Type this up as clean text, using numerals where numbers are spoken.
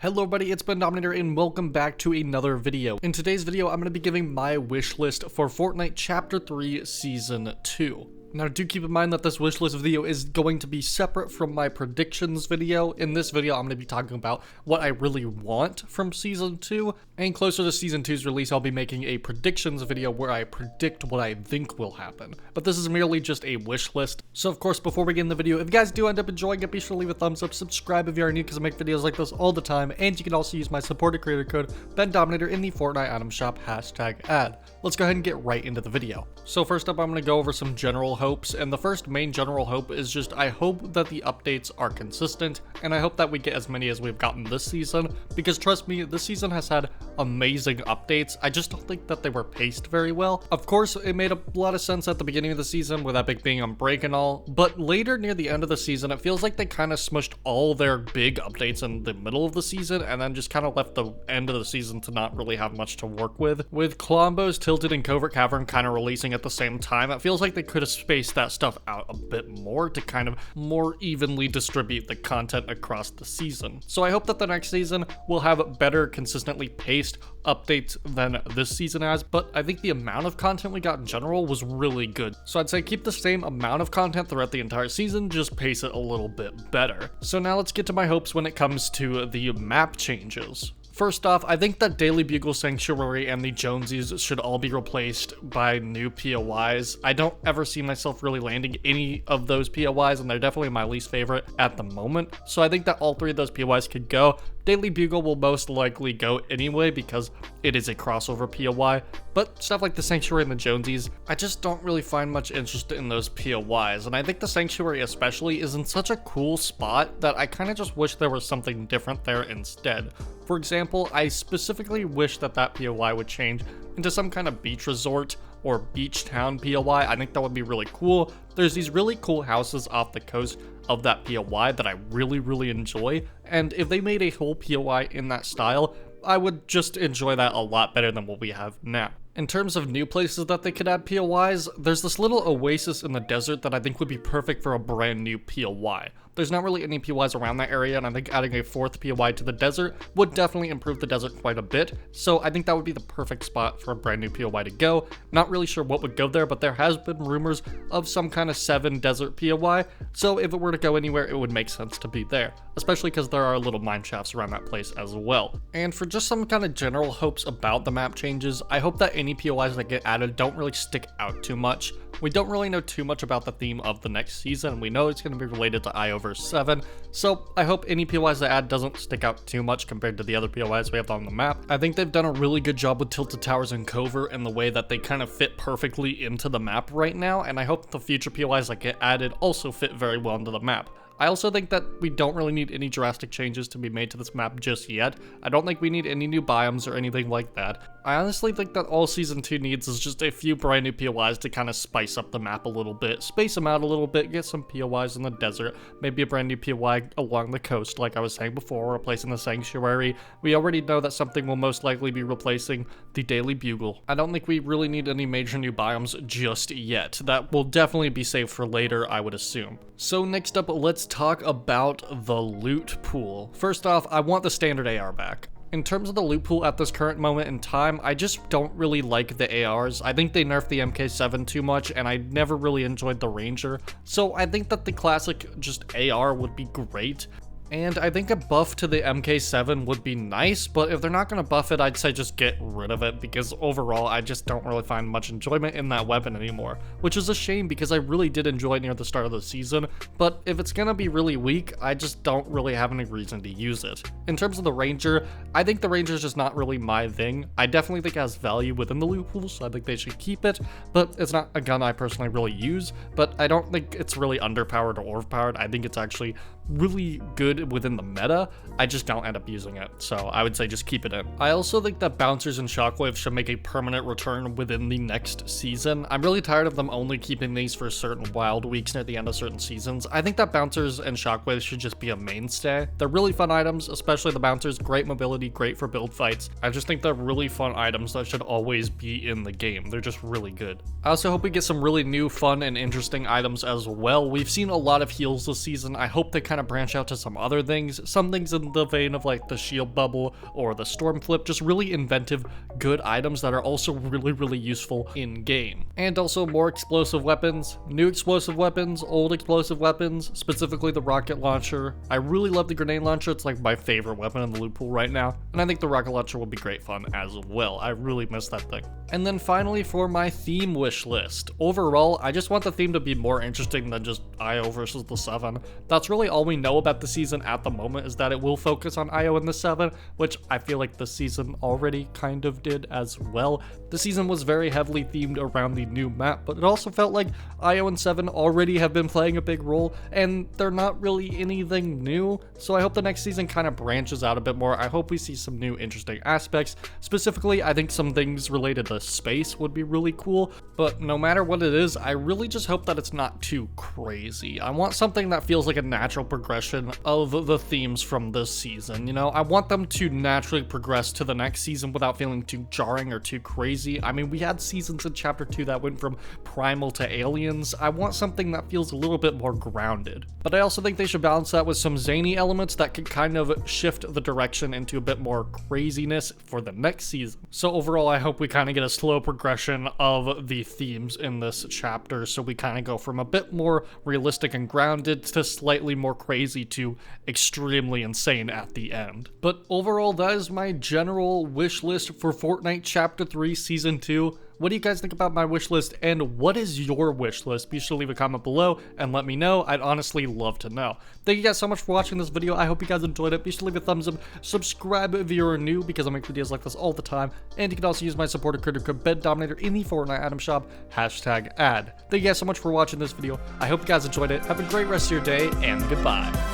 Hello everybody, it's Bendominator and welcome back to another video. In today's video, I'm going to be giving my wish list for Fortnite Chapter 3 Season 2. Now do keep in mind that this wishlist video is going to be separate from my predictions video. In this video, I'm going to be talking about what I really want from Season 2. And closer to Season 2's release, I'll be making a predictions video where I predict what I think will happen. But this is merely just a wish list. So of course, before we get in the video, if you guys do end up enjoying it, be sure to leave a thumbs up, subscribe if you are new because I make videos like this all the time. And you can also use my supported creator code Bendominator in the Fortnite item shop #ad. Let's go ahead and get right into the video. So first up, I'm going to go over some general hopes, and the first main general hope is just I hope that the updates are consistent, and I hope that we get as many as we've gotten this season, because trust me, this season has had amazing updates. I just don't think that they were paced very well. Of course, it made a lot of sense at the beginning of the season with Epic being on break and all, but later near the end of the season, it feels like they kind of smushed all their big updates in the middle of the season, and then just kind of left the end of the season to not really have much to work with. With Columbus, Tilted, and Covert Cavern kind of releasing at the same time, it feels like they could have spaced that stuff out a bit more to kind of more evenly distribute the content across the season. So I hope that the next season will have better, consistently paced updates than this season has, but I think the amount of content we got in general was really good. So I'd say keep the same amount of content throughout the entire season, just pace it a little bit better. So now let's get to my hopes when it comes to the map changes. First off, I think that Daily Bugle Sanctuary and the Jonesies should all be replaced by new POIs. I don't ever see myself really landing any of those POIs, and they're definitely my least favorite at the moment. So I think that all three of those POIs could go. Daily Bugle will most likely go anyway because it is a crossover POI, but stuff like the Sanctuary and the Jonesies, I just don't really find much interest in those POIs, and I think the Sanctuary especially is in such a cool spot that I kind of just wish there was something different there instead. For example, I specifically wish that POI would change into some kind of beach resort or beach town POI. I think that would be really cool. There's these really cool houses off the coast of that POI that I really enjoy, and if they made a whole POI in that style, I would just enjoy that a lot better than what we have now. In terms of new places that they could add POIs, there's this little oasis in the desert that I think would be perfect for a brand new POI. There's not really any POIs around that area, and I think adding a fourth POI to the desert would definitely improve the desert quite a bit, so I think that would be the perfect spot for a brand new POI to go. Not really sure what would go there, but there has been rumors of some kind of 7 desert POI, so if it were to go anywhere, it would make sense to be there, especially because there are little mine shafts around that place as well. And for just some kind of general hopes about the map changes, I hope that any POIs that get added don't really stick out too much. We don't really know too much about the theme of the next season, and we know it's going to be related to Ioverse 7, so I hope any POIs they add doesn't stick out too much compared to the other POIs we have on the map. I think they've done a really good job with Tilted Towers and Covert and the way that they kind of fit perfectly into the map right now, and I hope the future POIs that get added also fit very well into the map. I also think that we don't really need any drastic changes to be made to this map just yet. I don't think we need any new biomes or anything like that. I honestly think that all Season 2 needs is just a few brand new POIs to kind of spice up the map a little bit, space them out a little bit, get some POIs in the desert, maybe a brand new POI along the coast like I was saying before, replacing the Sanctuary. We already know that something will most likely be replacing the Daily Bugle. I don't think we really need any major new biomes just yet. That will definitely be saved for later, I would assume. So next up, let's talk about the loot pool. First off, I want the standard AR back. In terms of the loot pool at this current moment in time, I just don't really like the ARs. I think they nerfed the MK7 too much, and I never really enjoyed the Ranger. So I think that the classic just AR would be great. And I think a buff to the MK7 would be nice, but if they're not going to buff it, I'd say just get rid of it, because overall, I just don't really find much enjoyment in that weapon anymore, which is a shame because I really did enjoy it near the start of the season, but if it's going to be really weak, I just don't really have any reason to use it. In terms of the Ranger, I think the Ranger is just not really my thing. I definitely think it has value within the loot pool, so I think they should keep it, but it's not a gun I personally really use, but I don't think it's really underpowered or overpowered. I think it's actually really good within the meta. I just don't end up using it, so I would say just keep it in. I also think that Bouncers and Shockwaves should make a permanent return within the next season. I'm really tired of them only keeping these for certain wild weeks near the end of certain seasons. I think that Bouncers and Shockwaves should just be a mainstay. They're really fun items, especially the Bouncers, great mobility, great for build fights. I just think they're really fun items that should always be in the game. They're just really good. I also hope we get some really new, fun, and interesting items as well. We've seen a lot of heals this season. I hope they kind of branch out to some other things, some things in the vein of like the shield bubble or the storm flip, just really inventive, good items that are also really useful in game. And also more explosive weapons, new explosive weapons, old explosive weapons, specifically the rocket launcher. I really love the grenade launcher. It's like my favorite weapon in the loot pool right now, and I think the rocket launcher will be great fun as well. I really miss that thing. And then finally, for my theme wish list, overall I just want the theme to be more interesting than just Io versus the 7. That's really all we know about the season at the moment, is that it will focus on Io and the 7, which I feel like the season already kind of did as well. The season was very heavily themed around the new map, but it also felt like Io and 7 already have been playing a big role, and they're not really anything new, so I hope the next season kind of branches out a bit more. I hope we see some new interesting aspects. Specifically, I think some things related to space would be really cool, but no matter what it is, I really just hope that it's not too crazy. I want something that feels like a natural progression of the themes from this season, you know? I want them to naturally progress to the next season without feeling too jarring or too crazy. I mean, we had seasons in Chapter 2 that went from primal to aliens. I want something that feels a little bit more grounded. But I also think they should balance that with some zany elements that could kind of shift the direction into a bit more craziness for the next season. So overall, I hope we kind of get a slow progression of the themes in this chapter, so we kind of go from a bit more realistic and grounded to slightly more crazy to extremely insane at the end. But overall, that is my general wish list for Fortnite Chapter 3 Season 2. What do you guys think about my wish list, and what is your wish list? Be sure to leave a comment below and let me know. I'd honestly love to know. Thank you guys so much for watching this video. I hope you guys enjoyed it. Be sure to leave a thumbs up, subscribe if you're new, because I make videos like this all the time, and you can also use my supporter code Bendominator in the Fortnite item shop, #ad. Thank you guys so much for watching this video. I hope you guys enjoyed it. Have a great rest of your day, and goodbye.